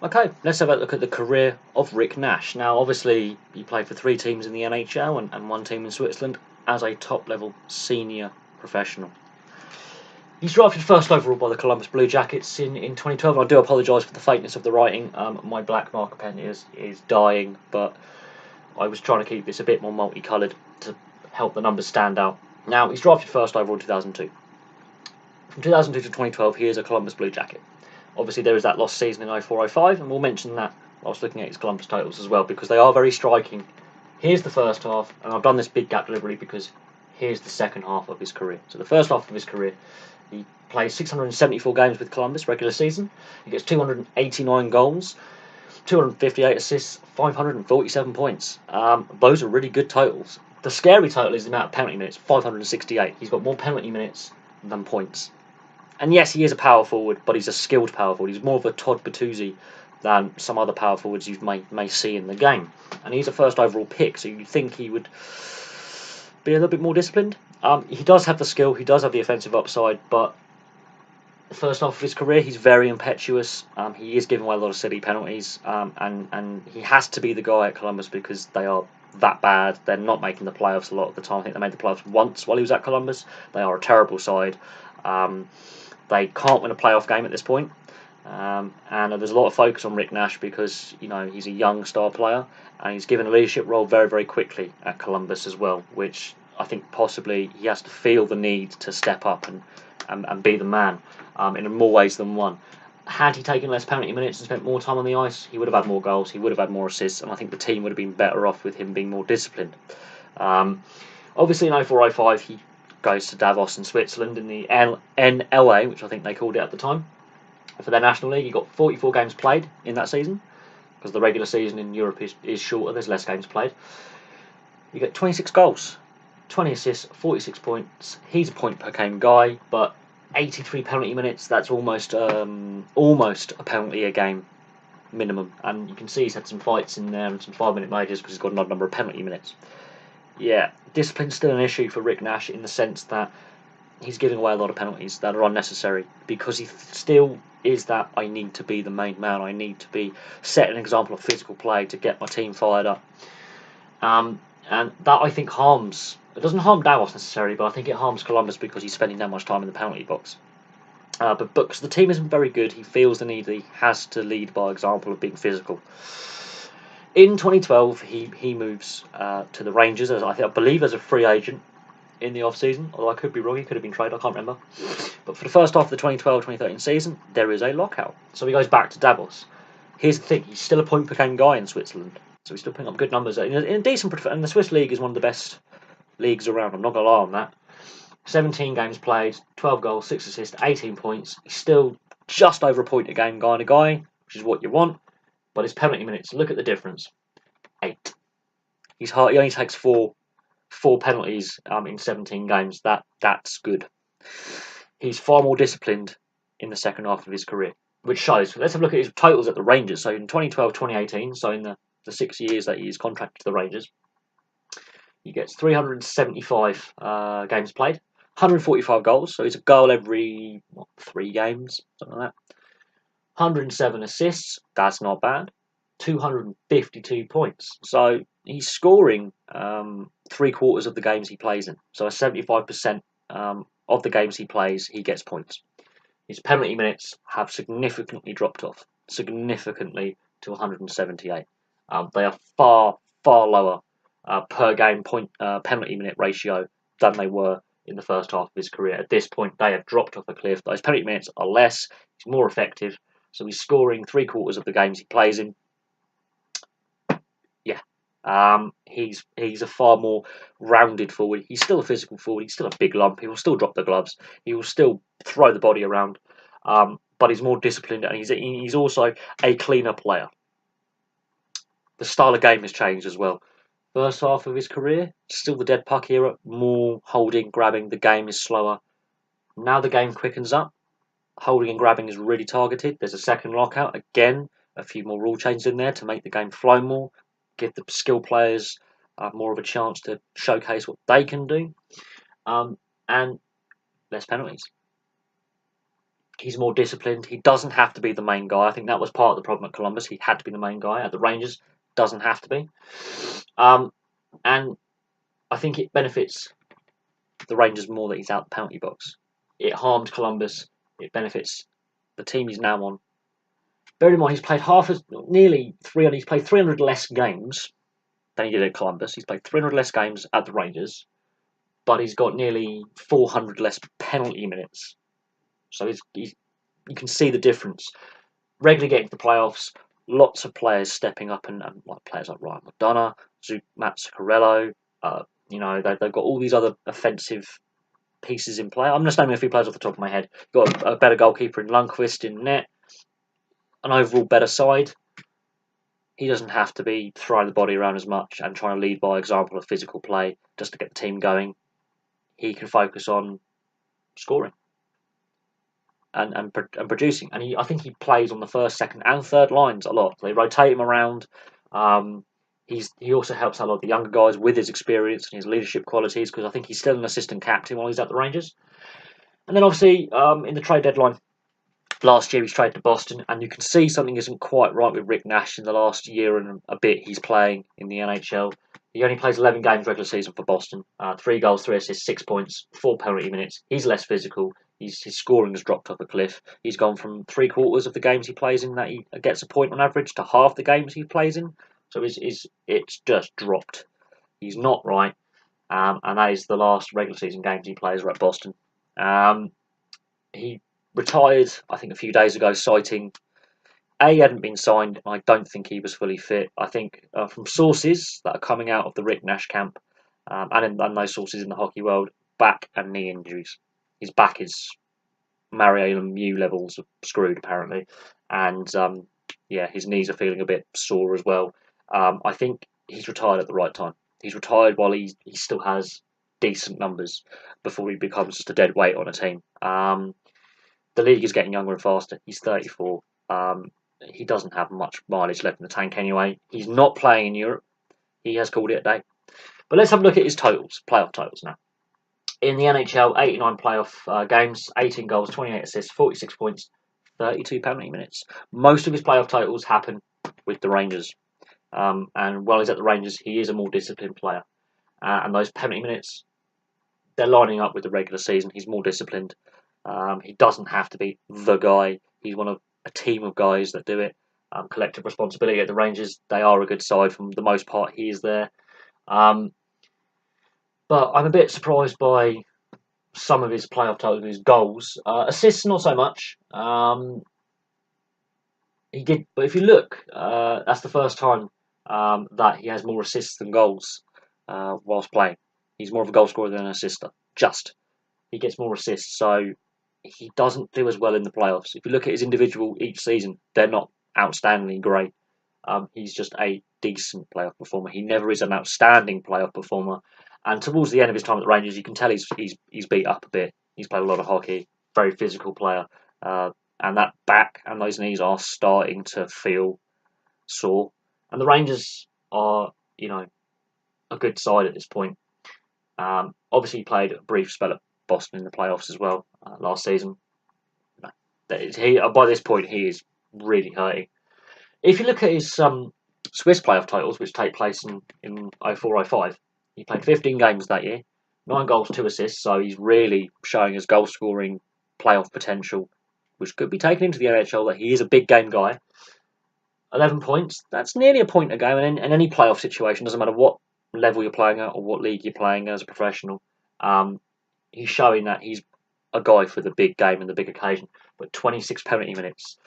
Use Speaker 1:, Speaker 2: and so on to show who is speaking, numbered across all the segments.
Speaker 1: Okay, let's have a look at the career of Rick Nash. Now, obviously, he played for 3 teams in the NHL and 1 team in Switzerland as a top-level senior professional. He's drafted first overall by the Columbus Blue Jackets in 2012. I do apologise for the faintness of the writing. My black marker pen is dying, but I was trying to keep this a bit more multicoloured to help the numbers stand out. Now, he's drafted first overall in 2002. From 2002 to 2012, he is a Columbus Blue Jacket. Obviously, there is that lost season in 04-05, and we'll mention that. I was looking at his Columbus totals as well because they are very striking. Here's the first half, and I've done this big gap deliberately because here's the second half of his career. So the first half of his career, he plays 674 games with Columbus regular season. He gets 289 goals, 258 assists, 547 points. Those are really good totals. The scary total is the amount of penalty minutes, 568. He's got more penalty minutes than points. And yes, he is a power forward, but he's a skilled power forward. He's more of a Todd Bertuzzi than some other power forwards you may see in the game. And he's a first overall pick, so you'd think he would be a little bit more disciplined. He does have the skill, he does have the offensive upside, but the first half of his career, he's very impetuous. He is giving away a lot of silly penalties, and he has to be the guy at Columbus because they are that bad. They're not making the playoffs a lot of the time. I think they made the playoffs once while he was at Columbus. They are a terrible side. They can't win a playoff game at this point. And there's a lot of focus on Rick Nash because he's a young star player and he's given a leadership role very, very quickly at Columbus as well, which I think possibly he has to feel the need to step up and be the man in more ways than one. Had he taken less penalty minutes and spent more time on the ice, he would have had more goals, he would have had more assists, and I think the team would have been better off with him being more disciplined. Obviously in 04-05 he goes to Davos in Switzerland in the NLA, which I think they called it at the time, for their National League. He got 44 games played in that season, because the regular season in Europe is shorter, there's less games played. You get 26 goals, 20 assists, 46 points. He's a point per game guy, but 83 penalty minutes, that's almost a penalty a game minimum. And you can see he's had some fights in there and some 5-minute majors because he's got an odd number of penalty minutes. Yeah, discipline's still an issue for Rick Nash in the sense that he's giving away a lot of penalties that are unnecessary because he still is that I need to be the main man. I need to be set an example of physical play to get my team fired up. And that I think harms. It doesn't harm Davos necessarily, but I think it harms Columbus because he's spending that much time in the penalty box. But because the team isn't very good, he feels the need that he has to lead by example of being physical. In 2012, he moves to the Rangers, I believe as a free agent in the off-season, although I could be wrong, he could have been traded, I can't remember. But for the first half of the 2012-2013 season, there is a lockout. So he goes back to Davos. Here's the thing, he's still a point-per-game guy in Switzerland, so he's still putting up good numbers. In a decent, and the Swiss League is one of the best leagues around, I'm not going to lie on that. 17 games played, 12 goals, 6 assists, 18 points. He's still just over a point a game kind of guy, which is what you want. But his penalty minutes, look at the difference. 8. He only takes four penalties in 17 games. That's good. He's far more disciplined in the second half of his career, which shows. Let's have a look at his totals at the Rangers. So in 2012-2018, so in the 6 years that he's contracted to the Rangers, he gets 375 games played, 145 goals, so he's a goal every 3 games, something like that. 107 assists, that's not bad. 252 points, so he's scoring 3/4 of the games he plays in. So 75% of the games he plays, he gets points. His penalty minutes have significantly dropped off, significantly to 178. They are far lower per game point penalty minute ratio than they were in the first half of his career. At this point, they have dropped off a cliff. Those penalty minutes are less. He's more effective, so he's scoring 3/4 of the games he plays in. Yeah, he's a far more rounded forward. He's still a physical forward. He's still a big lump. He will still drop the gloves. He will still throw the body around. But he's more disciplined, and he's also a cleaner player. The style of game has changed as well. First half of his career, still the dead puck era, more holding, grabbing. The game is slower. Now the game quickens up. Holding and grabbing is really targeted. There's a second lockout. Again, a few more rule changes in there to make the game flow more, give the skill players more of a chance to showcase what they can do, and less penalties. He's more disciplined. He doesn't have to be the main guy. I think that was part of the problem at Columbus. He had to be the main guy. At the Rangers, doesn't have to be. And I think it benefits the Rangers more that he's out the penalty box. It harmed Columbus. It benefits the team he's now on. Bear in mind, he's played nearly 300. He's played 300 less games than he did at Columbus. He's played 300 less games at the Rangers, but he's got nearly 400 less penalty minutes. So you can see the difference. Regularly getting to the playoffs, lots of players stepping up, and like players like Ryan McDonough, Matt Zuccarello. They've got all these other offensive pieces in play. I'm just naming a few players off the top of my head. Got a better goalkeeper in Lundqvist in net, an overall better side. He doesn't have to be throwing the body around as much and trying to lead by example of physical play just to get the team going. He can focus on scoring and producing. And I think he plays on the first, second, and third lines a lot. They rotate him around. He also helps out a lot of the younger guys with his experience and his leadership qualities, because I think he's still an assistant captain while he's at the Rangers. And then obviously in the trade deadline last year, he's traded to Boston, and you can see something isn't quite right with Rick Nash in the last year and a bit he's playing in the NHL. He only plays 11 games regular season for Boston. 3 goals, 3 assists, 6 points, 4 penalty minutes. He's less physical. His scoring has dropped off a cliff. He's gone from 3/4 of the games he plays in that he gets a point on average to half the games he plays in. So it's just dropped. He's not right. And that is the last regular season games he plays are at Boston. He retired, I think, a few days ago, citing he hadn't been signed. I don't think he was fully fit. I think from sources that are coming out of the Rick Nash camp, and those sources in the hockey world, back and knee injuries. His back is Mario Lemieux levels of screwed, apparently. And his knees are feeling a bit sore as well. I think he's retired at the right time. He's retired while he still has decent numbers before he becomes just a dead weight on a team. The league is getting younger and faster. He's 34. He doesn't have much mileage left in the tank anyway. He's not playing in Europe. He has called it a day. But let's have a look at his totals, playoff totals now. In the NHL, 89 playoff games, 18 goals, 28 assists, 46 points, 32 penalty minutes. Most of his playoff totals happen with the Rangers. And while he's at the Rangers, he is a more disciplined player. And those penalty minutes, they're lining up with the regular season. He's more disciplined. He doesn't have to be the guy. He's one of a team of guys that do it. Collective responsibility at the Rangers. They are a good side for the most part. He is there. But I'm a bit surprised by some of his playoff totals, his goals. Assists, not so much. He did, but if you look, that's the first time that he has more assists than goals whilst playing. He's more of a goal scorer than an assister. He gets more assists, so he doesn't do as well in the playoffs. If you look at his individual each season, they're not outstandingly great. He's just a decent playoff performer. He never is an outstanding playoff performer. And towards the end of his time at the Rangers, you can tell he's beat up a bit. He's played a lot of hockey, very physical player. And that back and those knees are starting to feel sore. And the Rangers are, a good side at this point. Obviously, he played a brief spell at Boston in the playoffs as well last season. By this point, he is really hurting. If you look at his Swiss playoff titles, which take place in 04-05, he played 15 games that year, 9 goals, 2 assists, so he's really showing his goal-scoring playoff potential, which could be taken into the NHL, that he is a big game guy. 11 points, that's nearly a point a game, and in any playoff situation, doesn't matter what level you're playing at or what league you're playing as a professional, he's showing that he's a guy for the big game and the big occasion. But 26 penalty minutes,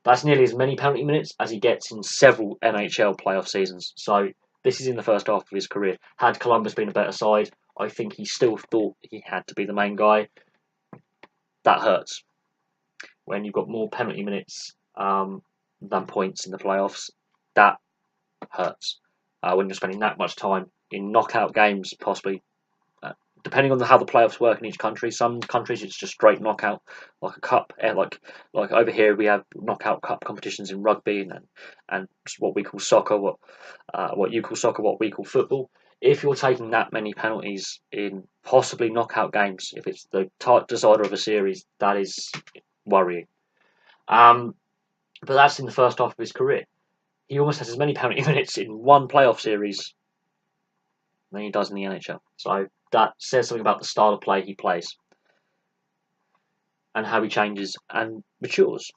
Speaker 1: that's nearly as many penalty minutes as he gets in several NHL playoff seasons. So this is in the first half of his career. Had Columbus been a better side, I think he still thought he had to be the main guy. That hurts. When you've got more penalty minutes than points in the playoffs, that hurts. When you're spending that much time in knockout games, possibly, depending on how the playoffs work in each country. Some countries it's just straight knockout, like a cup. Like over here we have knockout cup competitions in rugby and what we call soccer, what you call soccer, what we call football. If you're taking that many penalties in possibly knockout games, if it's the decider of a series, that is worrying. But that's in the first half of his career. He almost has as many penalty minutes in one playoff series than he does in the NHL. So that says something about the style of play he plays and how he changes and matures.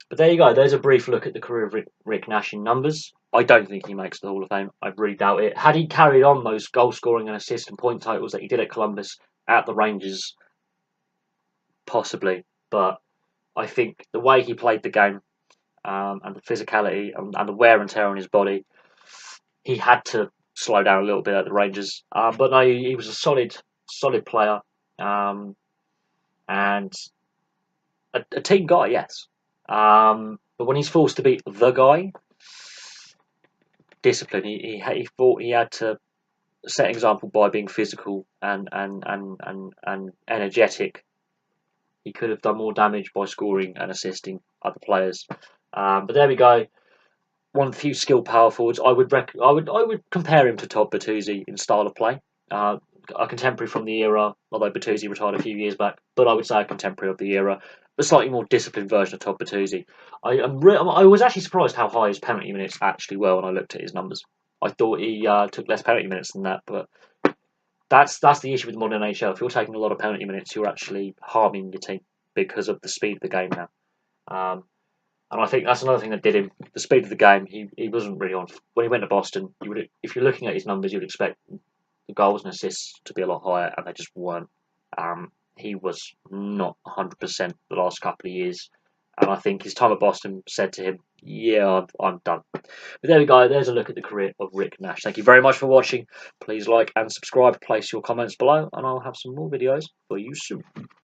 Speaker 1: But there you go. There's a brief look at the career of Rick Nash in numbers. I don't think he makes the Hall of Fame. I really doubt it. Had he carried on those goal scoring and assist and point totals that he did at Columbus, at the Rangers, possibly. But I think the way he played the game, and the physicality and the wear and tear on his body, he had to slow down a little bit at the Rangers. But no, he was a solid player, and a team guy, yes. But when he's forced to be the guy, discipline. He thought he had to set an example by being physical and energetic. He could have done more damage by scoring and assisting other players. But there we go. One of the few skilled power forwards. I would compare him to Todd Bertuzzi in style of play. A contemporary from the era, although Bertuzzi retired a few years back. But I would say a contemporary of the era, a slightly more disciplined version of Todd Bertuzzi. I was actually surprised how high his penalty minutes actually were when I looked at his numbers. I thought he took less penalty minutes than that, but that's the issue with the modern NHL. If you're taking a lot of penalty minutes, you're actually harming your team because of the speed of the game now. And I think that's another thing that did him. The speed of the game, he wasn't really on. When he went to Boston, if you're looking at his numbers, you'd expect the goals and assists to be a lot higher, and they just weren't. He was not 100% the last couple of years, and I think his time at Boston said to him, yeah, I'm done. But there we go. There's a look at the career of Rick Nash. Thank you very much for watching. Please like and subscribe. Place your comments below, and I'll have some more videos for you soon.